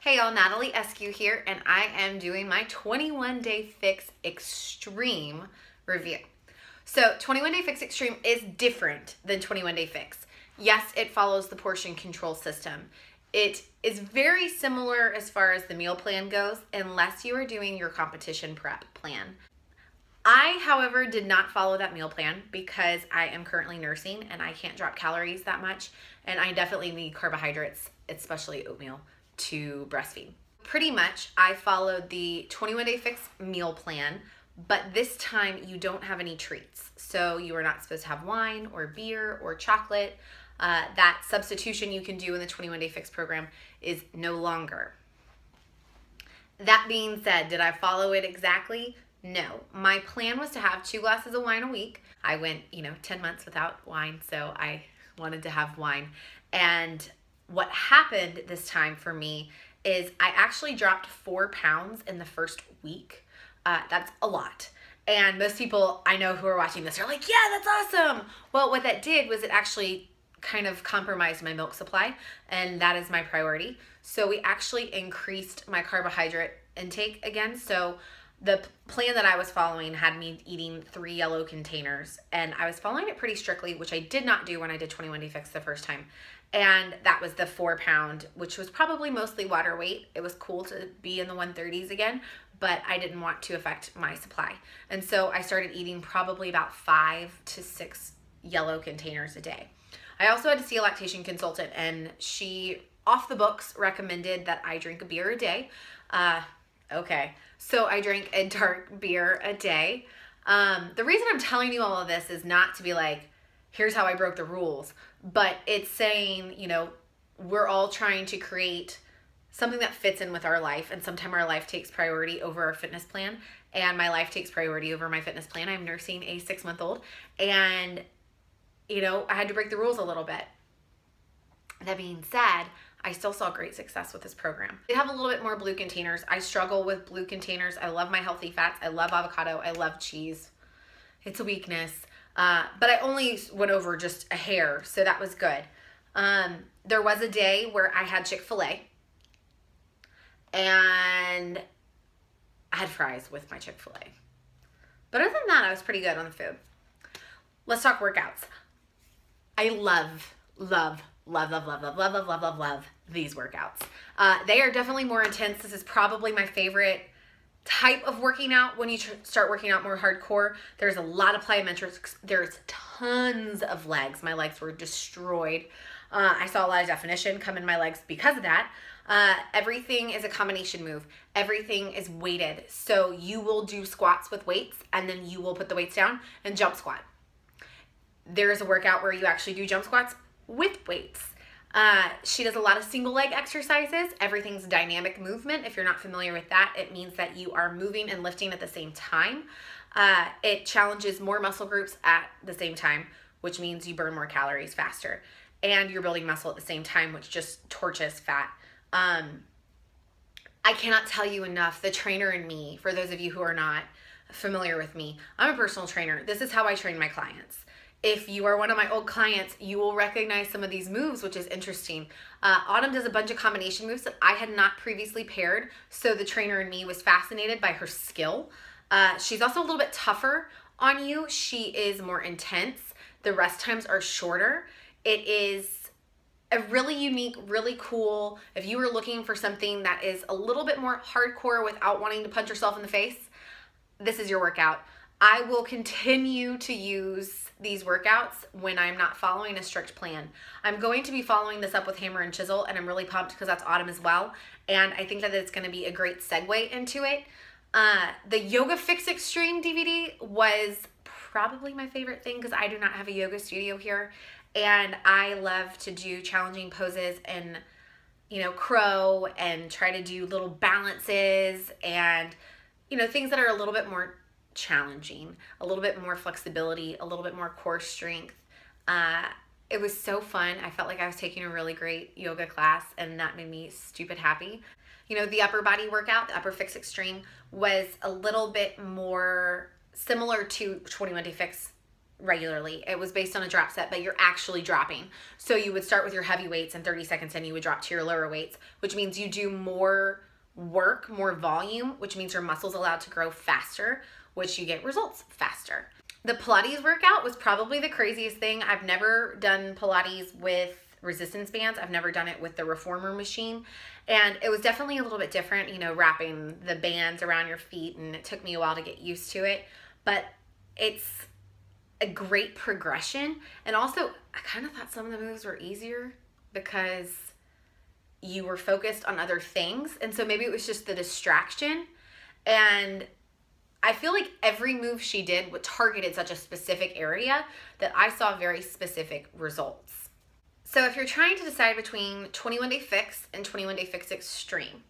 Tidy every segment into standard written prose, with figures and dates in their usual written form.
Hey y'all, Natalie Eskew here, and I am doing my 21 Day Fix Extreme review. So 21 Day Fix Extreme is different than 21 Day Fix. Yes, it follows the portion control system. It is very similar as far as the meal plan goes, unless you are doing your competition prep plan. I, however, did not follow that meal plan because I am currently nursing and I can't drop calories that much, and I definitely need carbohydrates, especially oatmeal, to breastfeed. Pretty much, I followed the 21 Day Fix meal plan, but this time you don't have any treats. So you are not supposed to have wine or beer or chocolate. That substitution you can do in the 21 Day Fix program is no longer. That being said, did I follow it exactly? No. My plan was to have 2 glasses of wine a week. I went, 10 months without wine, so I wanted to have wine. And what happened this time for me is I actually dropped 4 pounds in the first week. That's a lot. And most people I know who are watching this are like, yeah, that's awesome. Well, what that did was it actually kind of compromised my milk supply, and that is my priority. So we actually increased my carbohydrate intake again. So the plan that I was following had me eating 3 yellow containers, and I was following it pretty strictly, which I did not do when I did 21 Day Fix the first time. And that was the 4 pound, which was probably mostly water weight. It was cool to be in the 130s again, but I didn't want to affect my supply. And so I started eating probably about 5 to 6 yellow containers a day. I also had to see a lactation consultant, and she, off the books, recommended that I drink a beer a day. Okay, so I drank a dark beer a day. The reason I'm telling you all of this is not to be like, here's how I broke the rules, but it's saying, we're all trying to create something that fits in with our life, and sometimes our life takes priority over our fitness plan, and my life takes priority over my fitness plan. I'm nursing a 6-month-old, and, I had to break the rules a little bit. That being said, I still saw great success with this program. They have a little bit more blue containers. I struggle with blue containers. I love my healthy fats. I love avocado. I love cheese. It's a weakness. But I only went over just a hair, so that was good. There was a day where I had Chick-fil-A, and I had fries with my Chick-fil-A. But other than that, I was pretty good on the food. Let's talk workouts. I love these workouts. They are definitely more intense. This is probably my favorite type of working out when you start working out more hardcore. There's a lot of plyometrics. There's tons of legs. My legs were destroyed. I saw a lot of definition come in my legs because of that. Everything is a combination move. Everything is weighted. So you will do squats with weights, and then you will put the weights down and jump squat. There's a workout where you actually do jump squats with weights. She does a lot of single leg exercises. Everything's dynamic movement. If you're not familiar with that, it means that you are moving and lifting at the same time. It challenges more muscle groups at the same time, which means you burn more calories faster. And you're building muscle at the same time, which just torches fat. I cannot tell you enough, the trainer in me, for those of you who are not familiar with me, I'm a personal trainer. This is how I train my clients. If you are one of my old clients, you will recognize some of these moves, which is interesting. Autumn does a bunch of combination moves that I had not previously paired, so the trainer in me was fascinated by her skill. She's also a little bit tougher on you. She is more intense. The rest times are shorter. It is a really unique, really cool, if you were looking for something that is a little bit more hardcore without wanting to punch yourself in the face, this is your workout. I will continue to use these workouts when I'm not following a strict plan. I'm going to be following this up with Hammer and Chisel, and I'm really pumped because that's Autumn as well, and I think that it's going to be a great segue into it. The Yoga Fix Extreme DVD was probably my favorite thing because I do not have a yoga studio here, and I love to do challenging poses and, crow and try to do little balances and, things that are a little bit more challenging, a little bit more flexibility, a little bit more core strength. It was so fun. I felt like I was taking a really great yoga class, and that made me stupid happy. The upper body workout, the Upper Fix Extreme, was a little bit more similar to 21 Day Fix regularly. It was based on a drop set, but you're actually dropping. So you would start with your heavy weights, and 30 seconds in you would drop to your lower weights, which means you do more work, more volume, which means your muscles allowed to grow faster, which you get results faster. The Pilates workout was probably the craziest thing. I've never done Pilates with resistance bands. I've never done it with the reformer machine. And it was definitely a little bit different, you know, wrapping the bands around your feet, and it took me a while to get used to it. But it's a great progression. And also, I kind of thought some of the moves were easier because you were focused on other things. And so maybe it was just the distraction. And I feel like every move she did targeted such a specific area that I saw very specific results. So if you're trying to decide between 21 Day Fix and 21 Day Fix Extreme,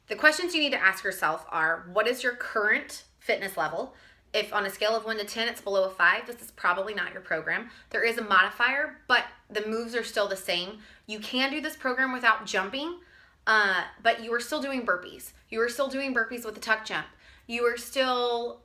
the questions you need to ask yourself are, what is your current fitness level? If on a scale of 1 to 10, it's below a 5, this is probably not your program. There is a modifier, but the moves are still the same. You can do this program without jumping, but you are still doing burpees. You are still doing burpees with the tuck jump. You are still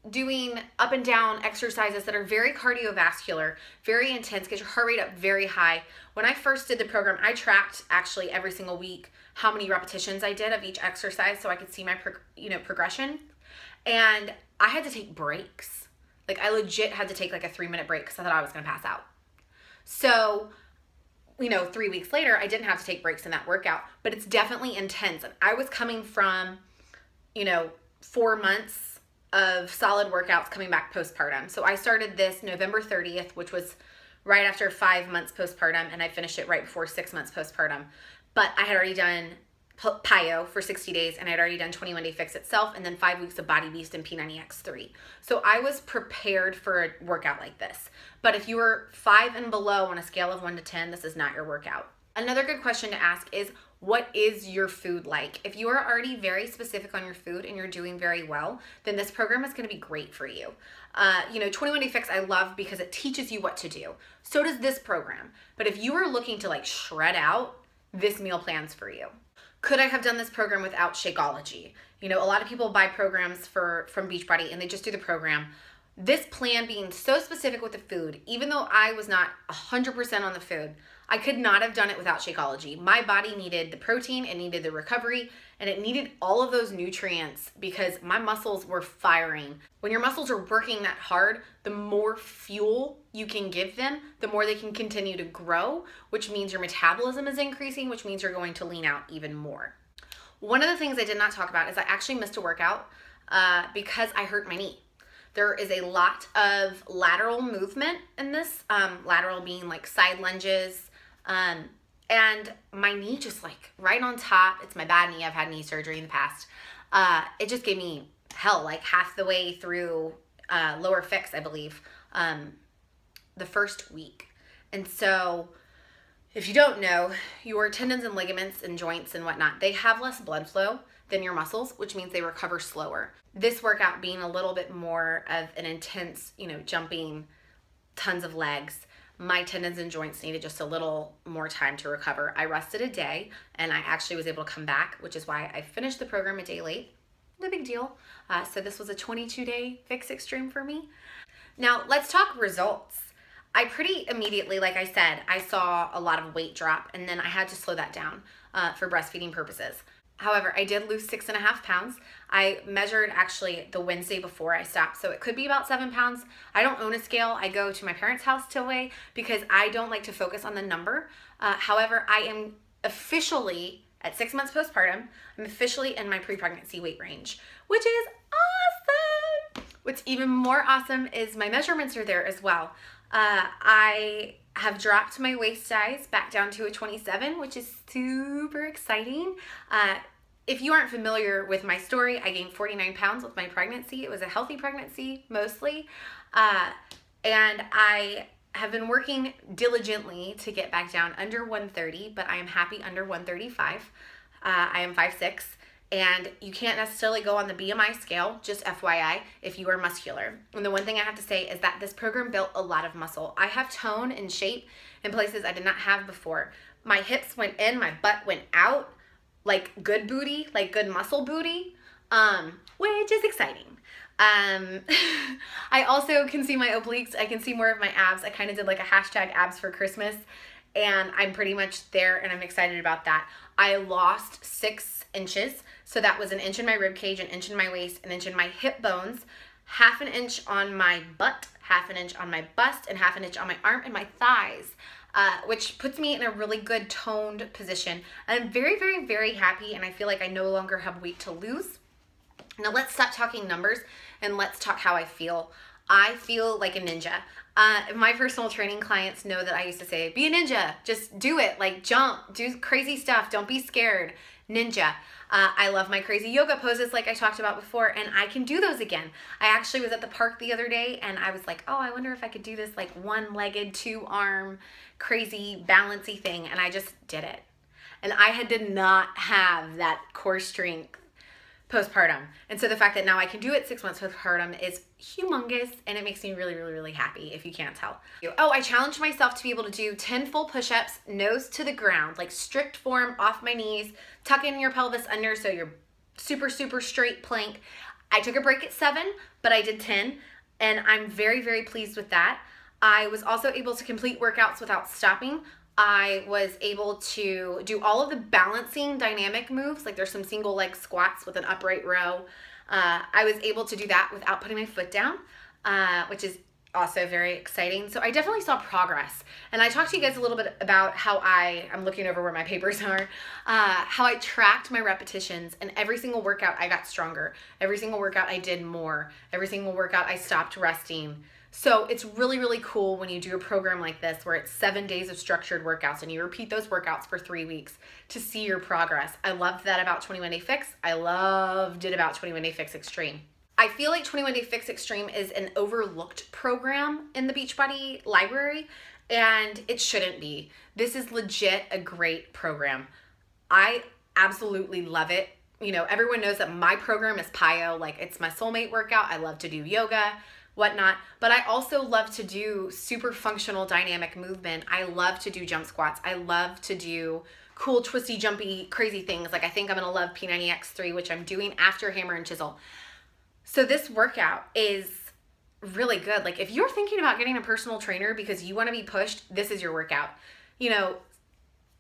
doing up and down exercises that are very cardiovascular, very intense, get your heart rate up very high. When I first did the program, I tracked actually every single week how many repetitions I did of each exercise so I could see my progression. And I had to take breaks. Like, I legit had to take like a 3-minute break because I thought I was going to pass out. So, 3 weeks later, I didn't have to take breaks in that workout, but it's definitely intense. And I was coming from, 4 months of solid workouts coming back postpartum. So I started this November 30th, which was right after 5 months postpartum, and I finished it right before 6 months postpartum. But I had already done PYO for 60 days, and I'd already done 21 Day Fix itself, and then 5 weeks of Body Beast and P90X3. So I was prepared for a workout like this. But if you were 5 and below on a scale of 1 to 10, this is not your workout. Another good question to ask is, what is your food like? If you are already very specific on your food and you're doing very well, then this program is going to be great for you. 21 Day Fix I love because it teaches you what to do. So does this program. But if you are looking to like shred out, this meal plan's for you. Could I have done this program without Shakeology? A lot of people buy programs from Beachbody and they just do the program. This plan being so specific with the food, even though I was not 100% on the food, I could not have done it without Shakeology. My body needed the protein, it needed the recovery, and it needed all of those nutrients because my muscles were firing. When your muscles are working that hard, the more fuel you can give them, the more they can continue to grow, which means your metabolism is increasing, which means you're going to lean out even more. One of the things I did not talk about is I actually missed a workout because I hurt my knee. There is a lot of lateral movement in this, lateral being like side lunges, and my knee just like right on top. It's my bad knee. I've had knee surgery in the past. It just gave me hell like half the way through lower fix, I believe, the first week. And so if you don't know, your tendons and ligaments and joints and whatnot, they have less blood flow than your muscles, which means they recover slower. This workout being a little bit more of an intense, jumping tons of legs, my tendons and joints needed just a little more time to recover. I rested a day and I actually was able to come back, which is why I finished the program a day late. No big deal. So this was a 22-day Fix Extreme for me. Now let's talk results. I pretty immediately, like I said, I saw a lot of weight drop and then I had to slow that down for breastfeeding purposes. However, I did lose 6.5 pounds. I measured actually the Wednesday before I stopped, so it could be about 7 pounds. I don't own a scale. I go to my parents' house to weigh because I don't like to focus on the number. However, I am officially at 6 months postpartum. I'm officially in my pre-pregnancy weight range, which is awesome. What's even more awesome is my measurements are there as well. I have dropped my waist size back down to a 27, which is super exciting. If you aren't familiar with my story, I gained 49 pounds with my pregnancy. It was a healthy pregnancy, mostly. And I have been working diligently to get back down under 130, but I am happy under 135. I am 5'6", and you can't necessarily go on the BMI scale, just FYI, if you are muscular. And the one thing I have to say is that this program built a lot of muscle. I have tone and shape in places I did not have before. My hips went in, my butt went out, like good booty, like good muscle booty, which is exciting. I also can see my obliques. I can see more of my abs. I kind of did like a hashtag abs for Christmas, and I'm pretty much there, and I'm excited about that. I lost 6 inches. So that was 1 inch in my rib cage, 1 inch in my waist, 1 inch in my hip bones, 1/2 inch on my butt, 1/2 inch on my bust, and 1/2 inch on my arm and my thighs, which puts me in a really good toned position. And I'm very, very, very happy, and I feel like I no longer have weight to lose. Now let's stop talking numbers and let's talk how I feel. I feel like a ninja. My personal training clients know that I used to say, be a ninja, just do it, like jump, do crazy stuff, don't be scared, ninja. I love my crazy yoga poses like I talked about before, and I can do those again. I actually was at the park the other day and I was like, oh, I wonder if I could do this like one-legged, 2-arm, crazy balancy thing, and I just did it. And I did not have that core strength postpartum. And so the fact that now I can do it 6 months postpartum is humongous, and it makes me really, really, really happy, if you can't tell. Oh, I challenged myself to be able to do 10 full push-ups, nose to the ground, like strict form, off my knees, tuck in your pelvis under so you're super, super straight plank. I took a break at 7, but I did 10, and I'm very, very pleased with that. I was also able to complete workouts without stopping. I was able to do all of the balancing dynamic moves, like there's some single leg squats with an upright row. I was able to do that without putting my foot down, which is also very exciting. So I definitely saw progress. And I talked to you guys a little bit about how I'm looking over where my papers are, how I tracked my repetitions, and every single workout I got stronger. Every single workout I did more. Every single workout I stopped resting. So it's really, really cool when you do a program like this where it's 7 days of structured workouts and you repeat those workouts for 3 weeks to see your progress. I loved that about 21 Day Fix. I loved it about 21 Day Fix Extreme. I feel like 21 Day Fix Extreme is an overlooked program in the Beachbody library, and it shouldn't be. This is legit a great program. I absolutely love it. You know, everyone knows that my program is PIO, like it's my soulmate workout. I love to do yoga, whatnot, but I also love to do super functional dynamic movement. I love to do jump squats. I love to do cool, twisty, jumpy, crazy things. Like I think I'm gonna love P90X3, which I'm doing after hammer and chisel. So this workout is really good. Like if you're thinking about getting a personal trainer because you wanna be pushed, this is your workout. You know,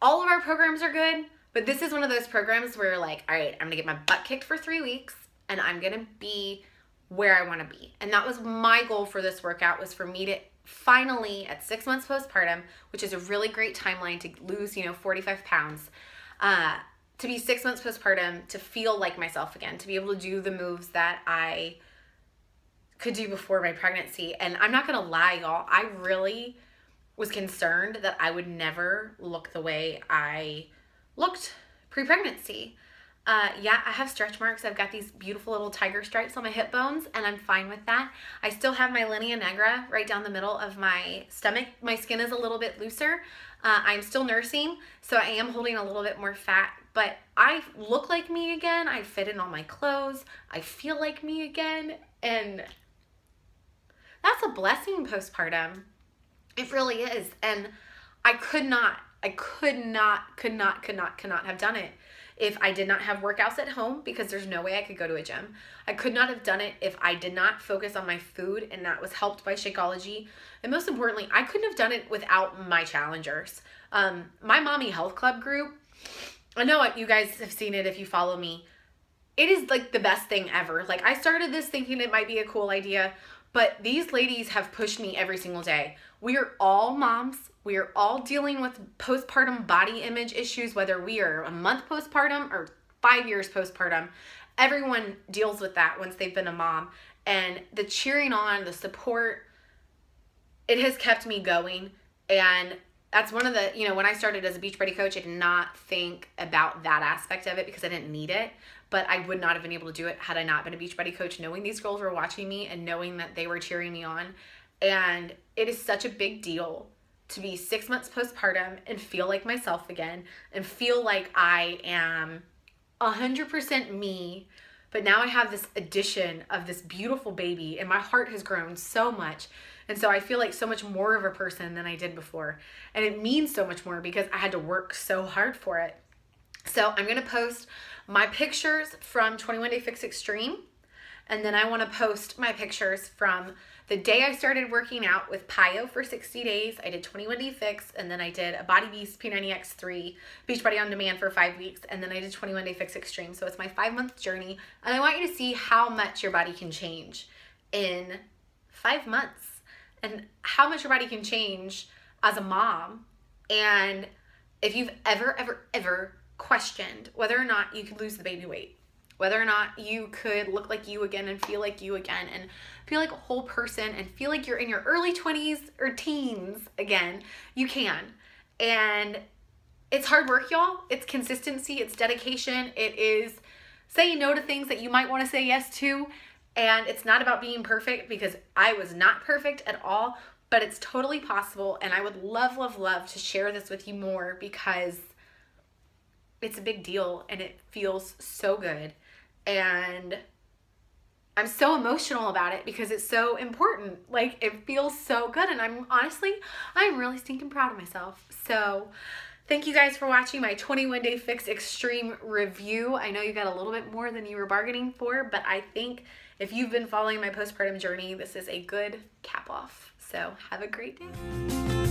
all of our programs are good, but this is one of those programs where you're like, all right, I'm gonna get my butt kicked for 3 weeks and I'm gonna be where I want to be. And that was my goal for this workout, was for me to finally at 6 months postpartum, which is a really great timeline to lose, 45 pounds, to be 6 months postpartum, to feel like myself again, to be able to do the moves that I could do before my pregnancy. And I'm not gonna lie, y'all, I really was concerned that I would never look the way I looked pre-pregnancy. Yeah, I have stretch marks. I've got these beautiful little tiger stripes on my hip bones, and I'm fine with that. I still have my linea nigra right down the middle of my stomach. My skin is a little bit looser. I'm still nursing, so I am holding a little bit more fat, but I look like me again. I fit in all my clothes. I feel like me again, and that's a blessing postpartum. It really is, and I could not have done it if I did not have workouts at home, because there's no way I could go to a gym. I could not have done it if I did not focus on my food, and that was helped by Shakeology. And most importantly, I couldn't have done it without my challengers. My Mommy Health Club group, I know you guys have seen it if you follow me. It is like the best thing ever. Like I started this thinking it might be a cool idea, but these ladies have pushed me every single day. We are all moms. We are all dealing with postpartum body image issues, whether we are a month postpartum or 5 years postpartum. Everyone deals with that once they've been a mom. And the cheering on, the support, it has kept me going. And that's one of the, when I started as a Beachbody coach, I did not think about that aspect of it because I didn't need it. But I would not have been able to do it had I not been a Beachbody coach, knowing these girls were watching me and knowing that they were cheering me on. And it is such a big deal to be 6 months postpartum and feel like myself again and feel like I am 100% me, but now I have this addition of this beautiful baby and my heart has grown so much. And so I feel like so much more of a person than I did before. And it means so much more because I had to work so hard for it. So I'm going to post my pictures from 21 Day Fix Extreme, And then I want to post my pictures from the day I started working out with PiYo for 60 days. I did 21 Day Fix, and then I did a Body Beast P90X3 Beachbody On Demand for 5 weeks, and then I did 21 Day Fix Extreme. So it's my 5-month journey, and I want you to see how much your body can change in 5 months, and how much your body can change as a mom. And if you've ever questioned whether or not you could lose the baby weight, whether or not you could look like you again and feel like you again and feel like a whole person and feel like you're in your early 20s or teens again, you can. And it's hard work, y'all. It's consistency, it's dedication, it is saying no to things that you might want to say yes to. And it's not about being perfect, because I was not perfect at all, but it's totally possible. And I would love, love, love to share this with you more, because it's a big deal and it feels so good. And I'm so emotional about it because it's so important. Like, it feels so good, and I'm really stinking proud of myself. So thank you guys for watching my 21 Day Fix Extreme review. I know you got a little bit more than you were bargaining for, but I think if you've been following my postpartum journey, this is a good cap off. So have a great day.